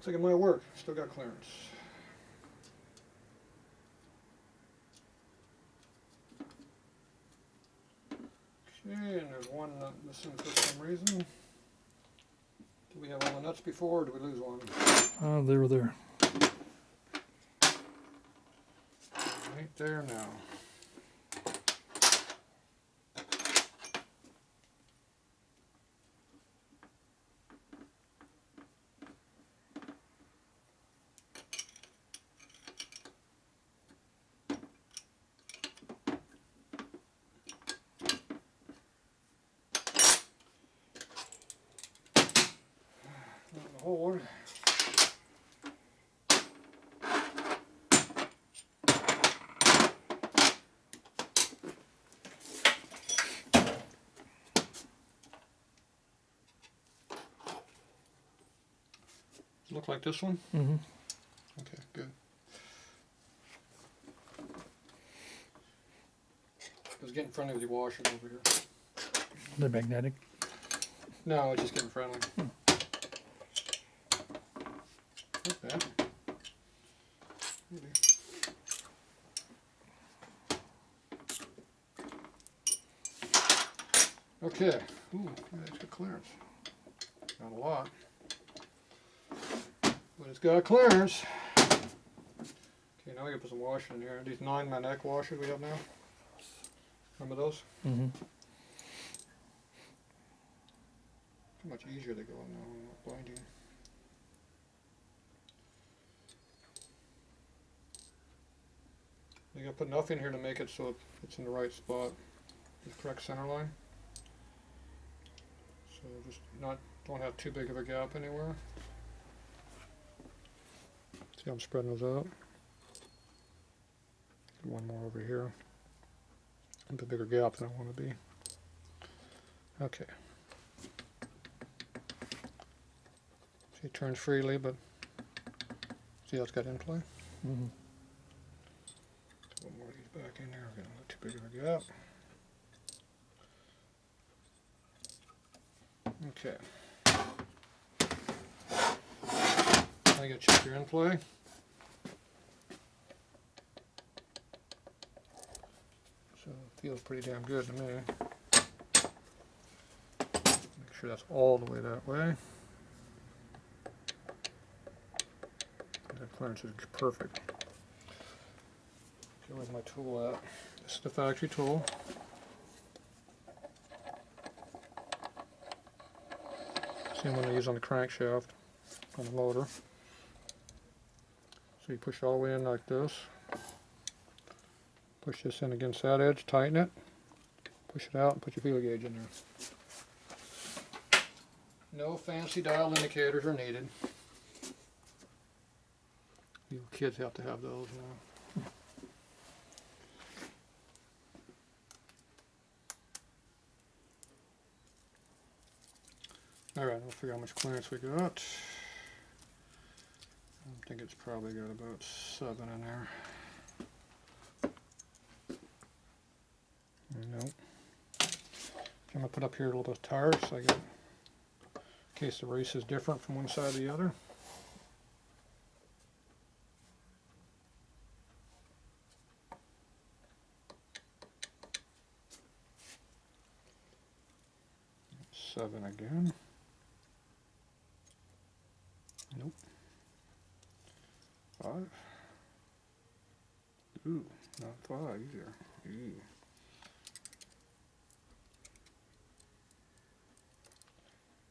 think it might work. Still got clearance. Okay, and there's one nut missing for some reason. Do we have all the nuts before, or did we lose one? They were there. Right there now. Not the whole one. Look like this one? Mm-hmm. Okay, good. Let's get in front of the washer over here. They're magnetic. No, it's just getting friendly. Like that. Maybe. Okay. Ooh, that's got clearance. Not a lot. But it's got clearance. Okay, now we gotta put some washer in here. These 9 magnetic washers we have now. Remember those? Mm-hmm. How much easier they go in now, I'm not blinding. You gotta put enough in here to make it so it's in the right spot, the correct center line. So just don't have too big of a gap anywhere. See how I'm spreading those out? One more over here. A bigger gap than I want to be. Okay. See, it turns freely, but see how it's got in play? Mm-hmm. One more of these back in there. I've got not too big of a gap. Okay. Now you gotta check your in play. So it feels pretty damn good to me. Make sure that's all the way that way. That clearance is perfect. Okay, where's my tool at? This is the factory tool. Same one I use on the crankshaft on the motor. So you push it all the way in like this. Push this in against that edge, tighten it, push it out, and put your feeler gauge in there. No fancy dial indicators are needed. You kids have to have those now. Alright, we'll figure out how much clearance we got. I think it's probably got about 7 in there. Nope. I'm going to put up here a little bit of tires so I get, in case the race is different from one side to the other. Seven again. Nope. 5. Ooh, not 5 either. Ooh.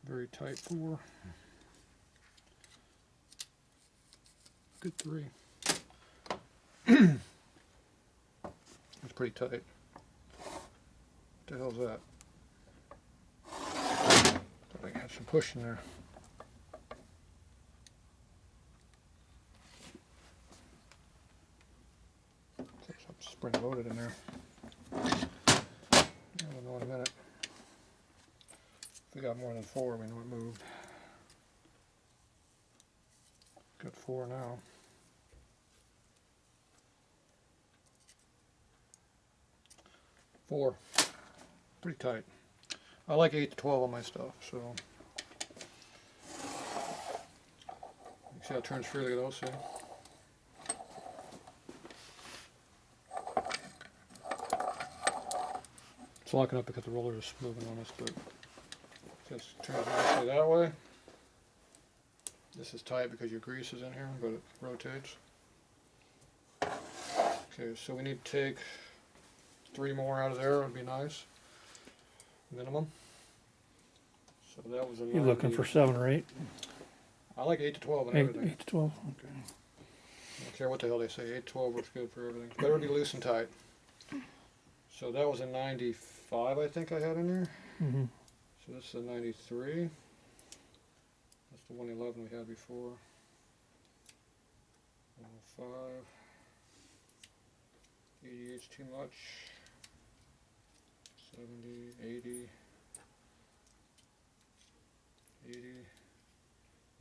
Very tight 4. Good 3. That's pretty tight. What the hell's that? Thought I had some push in there. Okay, something spring loaded in there. We'll know in a minute. If we got more than 4, we know it moved. Got 4 now. Four. Pretty tight. I like 8 to 12 on my stuff, so. See how it turns free, look at those, see? It's locking up because the roller is moving on us, but just turns nicely that way. This is tight because your grease is in here, but it rotates. Okay, so we need to take 3 more out of there, would be nice. Minimum. So that was a You're looking for 7 or 8? I like 8 to 12 and 8, everything. 8 to 12? Okay. I don't care what the hell they say, 8 to 12 works good for everything. Better be loose and tight. So that was a 95 I think I had in there. Mm-hmm. So this is a 93. That's the 111 we had before. 105. 88's too much. 70, 80, 80,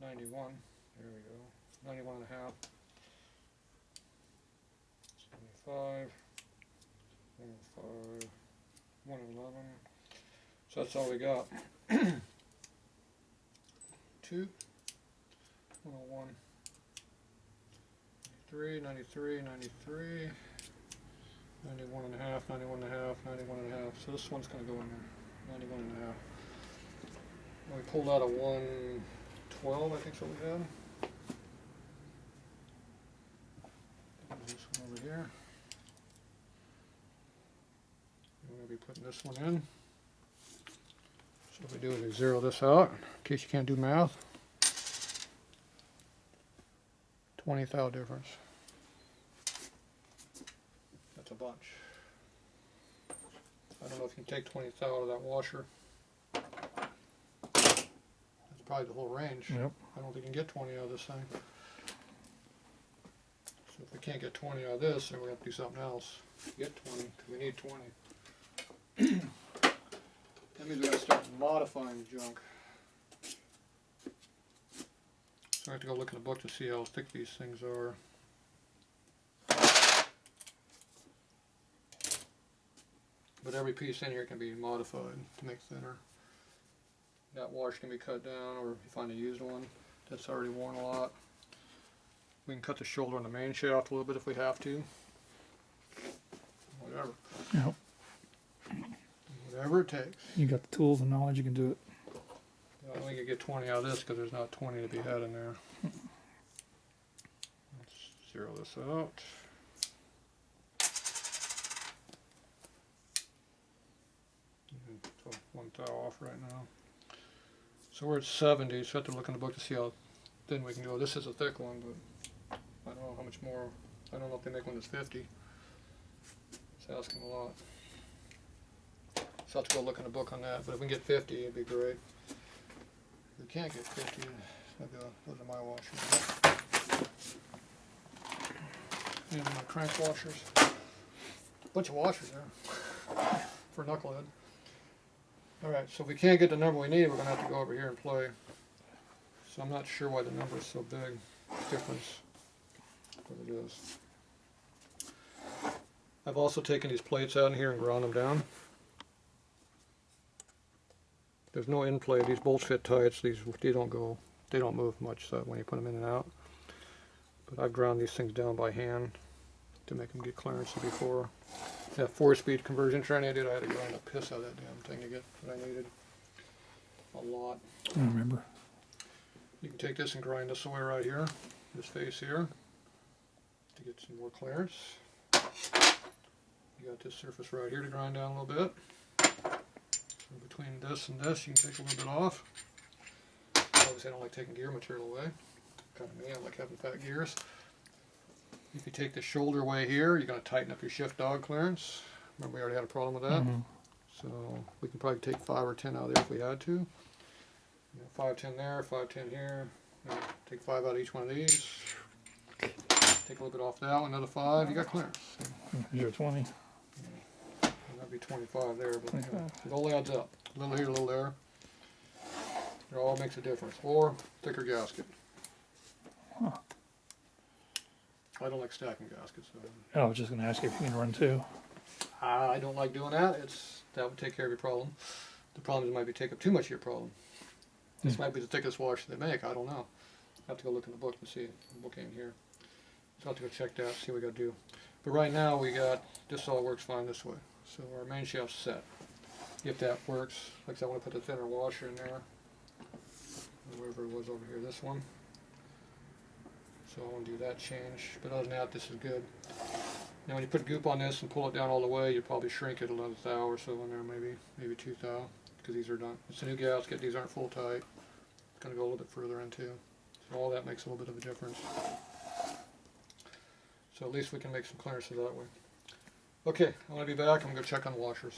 91. There we go. 91 and a half. 75, 105, 111. So that's all we got. 2, 101, 93, 93, 93, 91 and a half, 91 and a half, 91 and a half. So this one's going to go in there. 91 and a half. And we pulled out a 112, I think is what we had. This one over here. We're going to be putting this one in. So what we do is we zero this out, in case you can't do math. 20 thou difference. That's a bunch. I don't know if you can take 20 thou out of that washer. That's probably the whole range. Yep. I don't think you can get 20 out of this thing. So if we can't get 20 out of this, then we have to do something else to get 20, because we need 20. That means we got to start modifying the junk. So I have to go look in the book to see how thick these things are. But every piece in here can be modified to make thinner. That wash can be cut down, or if you find a used one that's already worn a lot. We can cut the shoulder on the main shaft a little bit if we have to. Whatever. Yep. Whatever it takes. You got the tools and knowledge, you can do it. I don't think you get 20 out of this because there's not 20 to be had in there. Let's zero this out. So 1 thou off right now. So we're at 70, so I have to look in the book to see how thin we can go. This is a thick one, but I don't know how much more. I don't know if they make one that's 50. It's asking a lot. So I'll have to go look in the book on that, but if we can get 50, it'd be great. If we can't get 50, those are my washers. These are my crank washers. Bunch of washers there for knucklehead. Alright, so if we can't get the number we need, we're going to have to go over here and play. So I'm not sure why the number is so big. Difference. But it is. I've also taken these plates out in here and ground them down. There's no in play. These bolts fit tight, so they don't move much so when you put them in and out. But I've ground these things down by hand to make them get clearance before. That 4-speed conversion training I did, I had to grind the piss out of that damn thing to get what I needed. A lot. I remember. You can take this and grind this away right here, this face here, to get some more clearance. You got this surface right here to grind down a little bit. So between this and this, you can take a little bit off. Obviously, I don't like taking gear material away. Kind of me, I like having fat gears. If you take the shoulder away here, you're going to tighten up your shift dog clearance. Remember, we already had a problem with that. Mm-hmm. So we can probably take 5 or 10 out of there if we had to. 5, 10 there, 5, 10 here. Take 5 out of each one of these. Take a little bit off that one, another 5. You got clearance. Here's your 20. That'd be 25 there, but it all adds up. A little here, a little there. It all makes a difference. Or thicker gasket. Huh. I don't like stacking gaskets. So. I was just going to ask if you can run 2. I don't like doing that. That would take care of your problem. The problem is it might be take up too much of your problem. This might be the thickest washer they make. I don't know. have to go look in the book and see. The book ain't here. So I'll have to go check that, see what we got to do. But right now we got, this all works fine this way. So our main shaft's set. If that works, like I said, I want to put the thinner washer in there. Wherever it was over here, this one. So I want to do that change. But other than that, this is good. Now when you put goop on this and pull it down all the way, you probably shrink it another thou or so in there, maybe 2 thou, because these are done. It's a new gasket, these aren't full tight. It's going to go a little bit further in too. So all that makes a little bit of a difference. So at least we can make some clearances that way. Okay, I'm going to be back. I'm going to go check on the washers.